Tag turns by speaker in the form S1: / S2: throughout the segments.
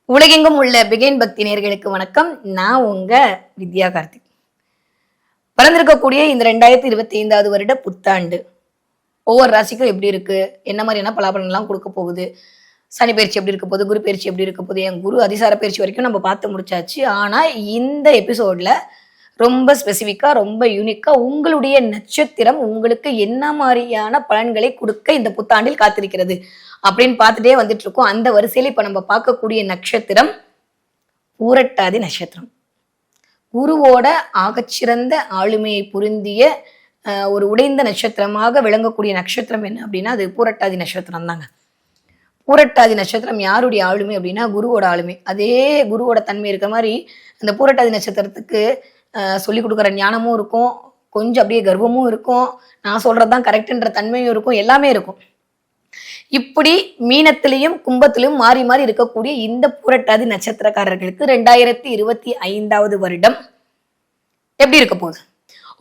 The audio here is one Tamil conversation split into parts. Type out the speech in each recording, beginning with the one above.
S1: உலகெங்கும் உள்ள பிகைன் பக்தி நேர்களுக்கு வணக்கம். நான் உங்க வித்யா கார்த்திக். வளர்ந்திருக்கக்கூடிய இந்த 2025வது வருட புத்தாண்டு ஒவ்வொரு ராசிக்கும் எப்படி இருக்கு, என்ன மாதிரியான பலாபலன்லாம் கொடுக்க போகுது, சனி பயிற்சி எப்படி இருக்க போகுது, குரு பயிற்சி எப்படி இருக்க போகுது, என் குரு அதிசார பயிற்சி வரைக்கும் நம்ம பார்த்து முடிச்சாச்சு. ஆனா இந்த எபிசோட்ல ரொம்ப ஸ்பெசிஃபிக்கா, ரொம்ப யூனிக்கா உங்களுடைய நட்சத்திரம் உங்களுக்கு என்ன மாதிரியான பலன்களை கொடுக்க இந்த புத்தாண்டில் காத்திருக்கிறது அப்படின்னு பார்த்துட்டே வந்துட்டு இருக்கோம். அந்த வரிசையில இப்ப நம்ம பார்க்கக்கூடிய நட்சத்திரம் பூரட்டாதி நட்சத்திரம். குருவோட ஆகச்சிறந்த ஆளுமையை பொருந்திய ஒரு உடைந்த நட்சத்திரமாக விளங்கக்கூடிய நட்சத்திரம் என்ன அப்படின்னா அது பூரட்டாதி நட்சத்திரம் தாங்க. பூரட்டாதி நட்சத்திரம் யாருடைய ஆளுமை அப்படின்னா குருவோட ஆளுமை. அதே குருவோட தன்மை இருக்கிற மாதிரி அந்த பூரட்டாதி நட்சத்திரத்துக்கு சொல்லிக் கொடுக்குற ஞானமும் இருக்கும், கொஞ்சம் அப்படியே கர்வமும் இருக்கும், நான் சொல்றதுதான் கரெக்டுன்ற தன்மையும் இருக்கும், எல்லாமே இருக்கும். இப்படி மீனத்திலையும் கும்பத்திலையும் மாறி மாறி இருக்கக்கூடிய இந்த பூரட்டாதி நட்சத்திரக்காரர்களுக்கு 2025வது வருடம் எப்படி இருக்க போகுது?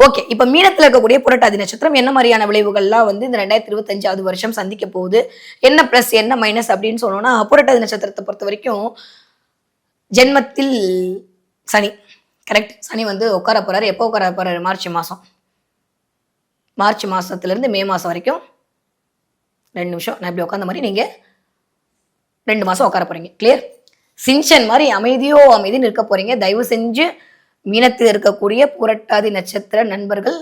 S1: ஓகே, இப்ப மீனத்துல இருக்கக்கூடிய புரட்டாதி நட்சத்திரம் என்ன மாதிரியான விளைவுகள்லாம் இந்த 2025வது வருஷம் சந்திக்க போகுது, என்ன பிளஸ் என்ன மைனஸ் அப்படின்னு சொன்னோம்னா, புரட்டாதி நட்சத்திரத்தை பொறுத்த வரைக்கும் ஜென்மத்தில் சனி, கரெக்ட். சனி உட்கார போறாரு. எப்போ உட்கார போறாரு? மார்ச் மாசத்துல இருந்து மே மாசம் வரைக்கும் 2 நிமிஷம் நான் இப்படி உட்காந்த மாதிரி நீங்க 2 மாசம் உட்கார போறீங்க. கிளியர்? சின்சன் மாதிரி அமைதின்னு இருக்க போறீங்க. தயவு செஞ்சு மீனத்தில் இருக்கக்கூடிய புரட்டாதி நட்சத்திர நண்பர்கள்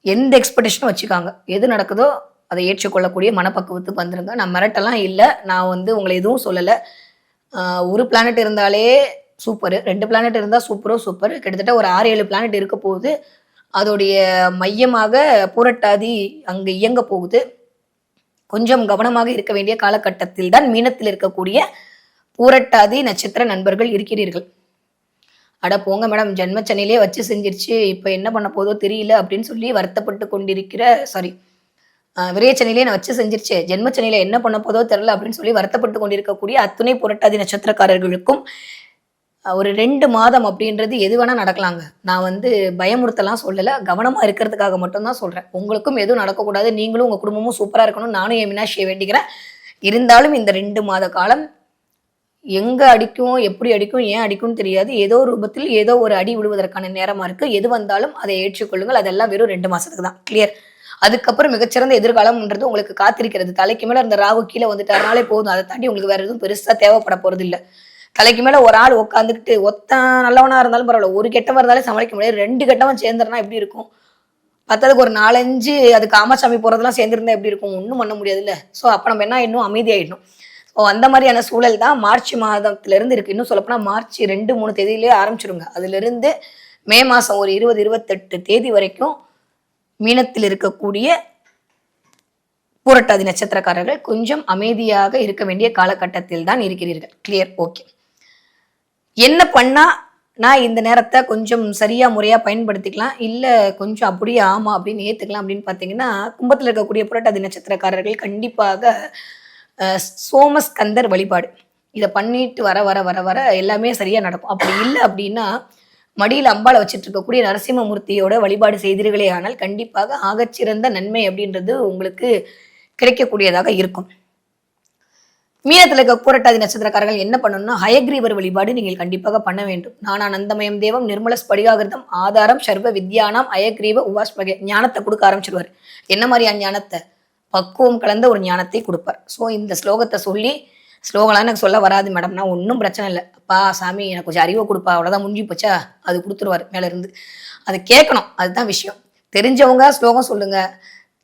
S1: எந்த எக்ஸ்பெக்டேஷனும் வச்சுக்காங்க. எது நடக்குதோ அதை ஏற்றுக்கொள்ளக்கூடிய மனப்பக்குவத்துக்கு வந்துருங்க. நான் மிரட்டெல்லாம் இல்லை, நான் உங்களை எதுவும் சொல்லலை. ஒரு பிளானட் இருந்தாலே சூப்பர், 2 பிளானட் இருந்தால் சூப்பர். கிட்டத்தட்ட ஒரு 6-7 பிளானட் இருக்க போகுது. அதோடைய மையமாக பூரட்டாதி அங்கு இயங்க போகுது. கொஞ்சம் கவனமாக இருக்க வேண்டிய காலகட்டத்தில் தான் மீனத்தில் இருக்கக்கூடிய பூரட்டாதி நட்சத்திர நண்பர்கள் இருக்கிறீர்கள். அட போங்க மேடம், ஜென்மச்சனிலே வச்சு செஞ்சிருச்சு, இப்போ என்ன பண்ண போதோ தெரியல அப்படின்னு சொல்லி வருத்தப்பட்டு கொண்டிருக்கிற விரையச்சனிலே நான் வச்சு செஞ்சிருச்சு, ஜென்மச்சனில என்ன பண்ண போதோ தெரியல அப்படின்னு சொல்லி வருத்தப்பட்டு கொண்டிருக்கக்கூடிய அத்துணை புரட்டாதி நட்சத்திரக்காரர்களுக்கும் ஒரு 2 மாதம் அப்படின்றது எது வேணா நடக்கலாங்க. நான் பயமுறுத்தலாம் சொல்லலை, கவனமா இருக்கிறதுக்காக மட்டும்தான் சொல்றேன். உங்களுக்கும் எதுவும் நடக்கக்கூடாது, நீங்களும் உங்க குடும்பமும் சூப்பரா இருக்கணும், நானும் என் மீனாட்சியை வேண்டிக்கிறேன். இருந்தாலும் இந்த 2 மாத காலம் எங்க அடிக்கும், எப்படி அடிக்கும், ஏன் அடிக்கும்னு தெரியாது. ஏதோ ரூபத்தில் ஏதோ ஒரு அடி விடுவதற்கான நேரமா இருக்கு. எது வந்தாலும் அதை ஏற்றுக்கொள்ளுங்கள். அதெல்லாம் வெறும் 2 மாசத்துக்கு தான். கிளியர்? அதுக்கப்புறம் மிகச்சிறந்த எதிர்காலம்ன்றது உங்களுக்கு காத்திருக்கிறது. தலைக்கு மேல இருந்த ராகு கீழே வந்துட்டாருனாலே போதும், அதை தாண்டி உங்களுக்கு வேற எதுவும் பெருசா தேவைப்பட போறது இல்லை. தலைக்கு மேல ஒரு ஆள் உட்காந்துக்கிட்டு ஒத்தன் நல்லவனா இருந்தாலும் பரவாயில்ல, ஒரு கெட்டவன் இருந்தாலும் சமாளிக்க முடியாது, 2 கெட்டவன் சேர்ந்துருனா எப்படி இருக்கும்? பத்ததுக்கு ஒரு 4-5 அது காமசாமி போறதெல்லாம் சேர்ந்துருந்தா எப்படி இருக்கும்? ஒன்றும் பண்ண முடியாதுல்ல. ஸோ அப்போ நம்ம என்ன இன்னும் அமைதியாயிடணும். ஸோ அந்த மாதிரியான சூழல் தான் மார்ச் மாதத்துல இருந்து இருக்கு. இன்னும் சொல்லப்போனா மார்ச் 2-3 தேதியிலேயே ஆரம்பிச்சிருங்க. அதுல இருந்து மே மாசம் ஒரு 20-28 தேதி வரைக்கும் மீனத்தில் இருக்கக்கூடிய பூரட்டாதி நட்சத்திரக்காரர்கள் கொஞ்சம் அமைதியாக இருக்க வேண்டிய காலகட்டத்தில் தான் இருக்கிறீர்கள். கிளியர்? ஓகே. என்ன பண்ணா நான் இந்த நேரத்தை கொஞ்சம் சரியா முறையா பயன்படுத்திக்கலாம், இல்ல கொஞ்சம் அப்படியே ஆமா அப்படின்னு ஏத்துக்கலாம் அப்படின்னு பாத்தீங்கன்னா, கும்பத்தில் இருக்கக்கூடிய புரட்டாதி நட்சத்திரக்காரர்கள் கண்டிப்பாக சோமஸ்கந்தர் வழிபாடு இதை பண்ணிட்டு வர வர வர வர எல்லாமே சரியா நடக்கும். அப்படி இல்லை அப்படின்னா மடியில் அம்பாளை வச்சுட்டு இருக்கக்கூடிய நரசிம்மமூர்த்தியோட வழிபாடு செய்தீர்களே ஆனால் கண்டிப்பாக ஆகச்சிறந்த நன்மை அப்படின்றது உங்களுக்கு கிடைக்கக்கூடியதாக இருக்கும். மீனத்தில் இருக்க பூரட்டாதி நட்சத்திரக்காரர்கள் என்ன பண்ணணும்னா, ஹயக்ரீவர் வழிபாடு நீங்கள் கண்டிப்பாக பண்ண வேண்டும். நானானந்தமயம் தேவம் நிர்மல ஸ்படிகாகிருதம் ஆதாரம் சர்வ வித்யானாம் அயக்ரீவ உவாஸ்மகே. ஞானத்தை கொடுக்க ஆரம்பிச்சிருவார். என்ன மாதிரியான ஞானத்தை? பக்குவம் கலந்த ஒரு ஞானத்தை கொடுப்பார். ஸோ இந்த ஸ்லோகத்தை சொல்லி, ஸ்லோகம்லாம் எனக்கு சொல்ல வராது மேடம்னா ஒன்றும் பிரச்சனை இல்லை, அப்பா சாமி எனக்கு கொஞ்சம் அறிவை கொடுப்பா, அவ்வளோதான் முடிஞ்சு போச்சா, அது கொடுத்துருவார் மேல இருந்து. அது கேட்கணும், அதுதான் விஷயம். தெரிஞ்சவங்க ஸ்லோகம் சொல்லுங்க,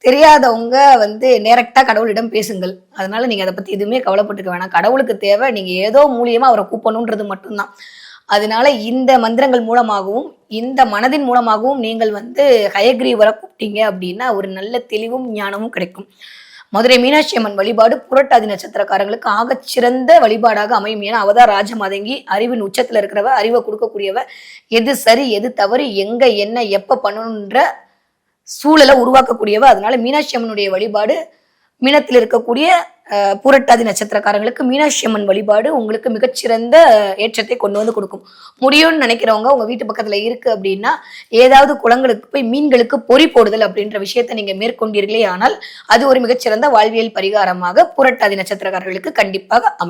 S1: தெரியாதவங்க நேரக்டா கடவுளிடம் பேசுங்கள். அதனால நீங்க அதை பத்தி எதுவுமே கவலைப்பட்டுக்க வேணாம். கடவுளுக்கு தேவை நீங்க ஏதோ மூலியமா அவரை கூப்பணுன்றது மட்டும்தான். அதனால இந்த மந்திரங்கள் மூலமாகவும் இந்த மனதின் மூலமாகவும் நீங்கள் ஹயக்ரீவரை கூப்பிட்டீங்க அப்படின்னா ஒரு நல்ல தெளிவும் ஞானமும் கிடைக்கும். மதுரை மீனாட்சி அம்மன் வழிபாடு புரட்டாதி நட்சத்திரக்காரங்களுக்கு ஆகச்சிறந்த வழிபாடாக அமையும். ஏன்னா அவதான் ராஜமாதங்கி, அறிவின் உச்சத்துல இருக்கிறவ, அறிவை கொடுக்கக்கூடியவ, எது சரி எது தவறு, எங்க என்ன எப்ப பண்ணணுன்ற சூழலை உருவாக்கக்கூடியவ. அதனால மீனாட்சி அம்மனுடைய வழிபாடு, மீனத்தில் இருக்கக்கூடிய பூரட்டாதி நட்சத்திரக்காரங்களுக்கு மீனாட்சி அம்மன் வழிபாடு உங்களுக்கு மிகச்சிறந்த ஏற்றத்தை கொண்டு கொடுக்கும். முடியும்னு நினைக்கிறவங்க உங்க வீட்டு பக்கத்துல இருக்கு அப்படின்னா ஏதாவது குளங்களுக்கு போய் மீன்களுக்கு பொறி போடுதல் அப்படின்ற விஷயத்தை நீங்க மேற்கொண்டீர்களே ஆனால் அது ஒரு மிகச்சிறந்த வாழ்வியல் பரிகாரமாக பூரட்டாதி நட்சத்திரக்காரர்களுக்கு கண்டிப்பாக அமையும்.